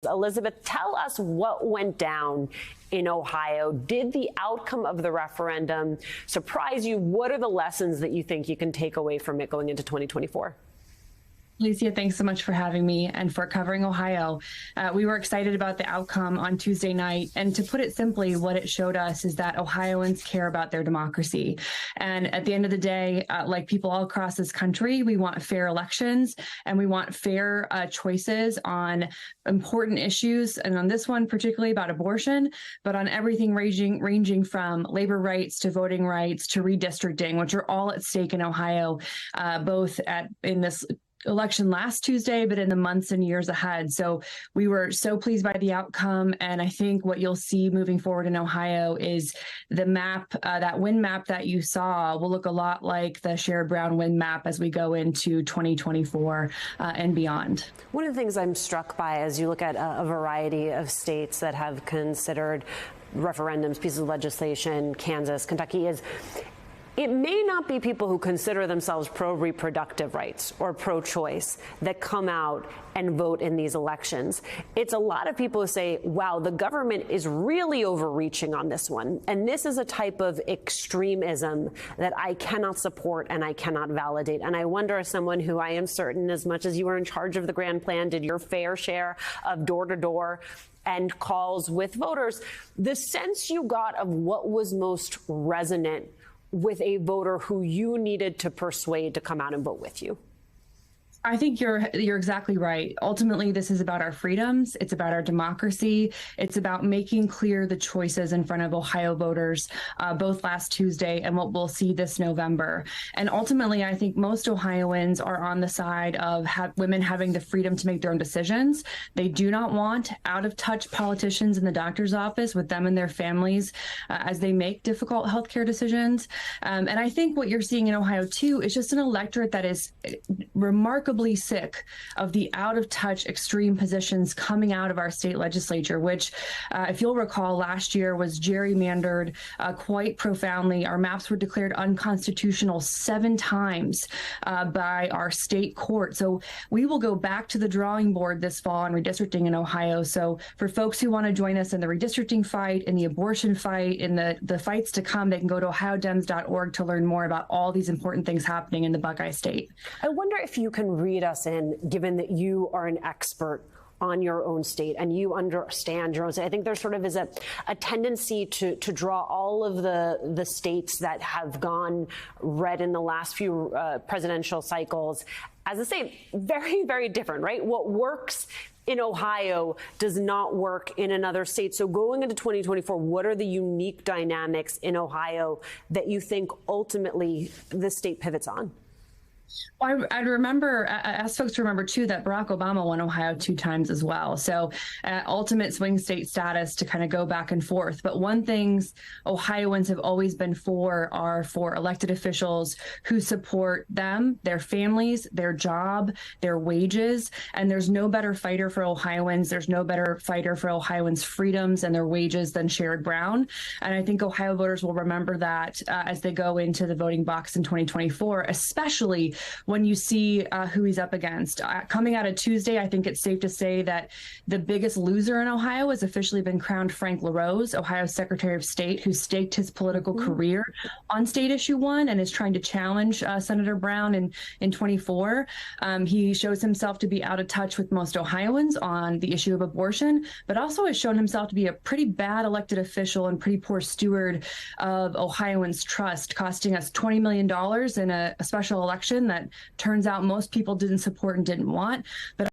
Elizabeth, tell us what went down in Ohio. Did the outcome of the referendum surprise you? What are the lessons that you think you can take away from it going into 2024? Alicia, thanks so much for having me and for covering Ohio. We were excited about the outcome on Tuesday night. And to put it simply, what it showed us is that Ohioans care about their democracy. And at the end of the day, like people all across this country, we want fair elections and we want fair choices on important issues. And on this one, particularly about abortion, but on everything ranging from labor rights to voting rights to redistricting, which are all at stake in Ohio, both in this election last Tuesday, but in the months and years ahead. So we were so pleased by the outcome. And I think what you'll see moving forward in Ohio is the map, that wind map that you saw will look a lot like the Sherrod Brown wind map as we go into 2024 and beyond. One of the things I'm struck by as you look at a variety of states that have considered referendums, pieces of legislation, Kansas, Kentucky, is it may not be people who consider themselves pro-reproductive rights or pro-choice that come out and vote in these elections. It's a lot of people who say, wow, the government is really overreaching on this one. And this is a type of extremism that I cannot support and I cannot validate. And I wonder, as someone who I am certain, as much as you were in charge of the Grand Plan, did your fair share of door-to-door and calls with voters, the sense you got of what was most resonant with a voter who you needed to persuade to come out and vote with you? I think you're exactly right. Ultimately, this is about our freedoms. It's about our democracy. It's about making clear the choices in front of Ohio voters, both last Tuesday and what we'll see this November. And ultimately, I think most Ohioans are on the side of women having the freedom to make their own decisions. They do not want out-of-touch politicians in the doctor's office with them and their families as they make difficult healthcare decisions. And I think what you're seeing in Ohio, too, is just an electorate that is remarkably sick of the out-of-touch extreme positions coming out of our state legislature, which, if you'll recall, last year was gerrymandered quite profoundly. Our maps were declared unconstitutional 7 times by our state court. So we will go back to the drawing board this fall on redistricting in Ohio. So for folks who want to join us in the redistricting fight, in the abortion fight, in the fights to come, they can go to ohiodems.org to learn more about all these important things happening in the Buckeye State. I wonder if you can read us in, given that you are an expert on your own state and you understand your own state. I think there sort of is a tendency to draw all of the states that have gone red in the last few presidential cycles as the same. Very, very different, right? What works in Ohio does not work in another state. So going into 2024, what are the unique dynamics in Ohio that you think ultimately the state pivots on? Well, I remember, ask folks to remember, too, that Barack Obama won Ohio 2 times as well. So ultimate swing state status to kind of go back and forth. But one things Ohioans have always been for are for elected officials who support them, their families, their job, their wages. And there's no better fighter for Ohioans. There's no better fighter for Ohioans' freedoms and their wages than Sherrod Brown. And I think Ohio voters will remember that as they go into the voting box in 2024, especially when you see who he's up against. Coming out of Tuesday, I think it's safe to say that the biggest loser in Ohio has officially been crowned Frank LaRose, Ohio's Secretary of State, who staked his political career on State Issue 1 and is trying to challenge Senator Brown in 24. He shows himself to be out of touch with most Ohioans on the issue of abortion, but also has shown himself to be a pretty bad elected official and pretty poor steward of Ohioans' trust, costing us $20 million in a special election that turns out most people didn't support and didn't want. But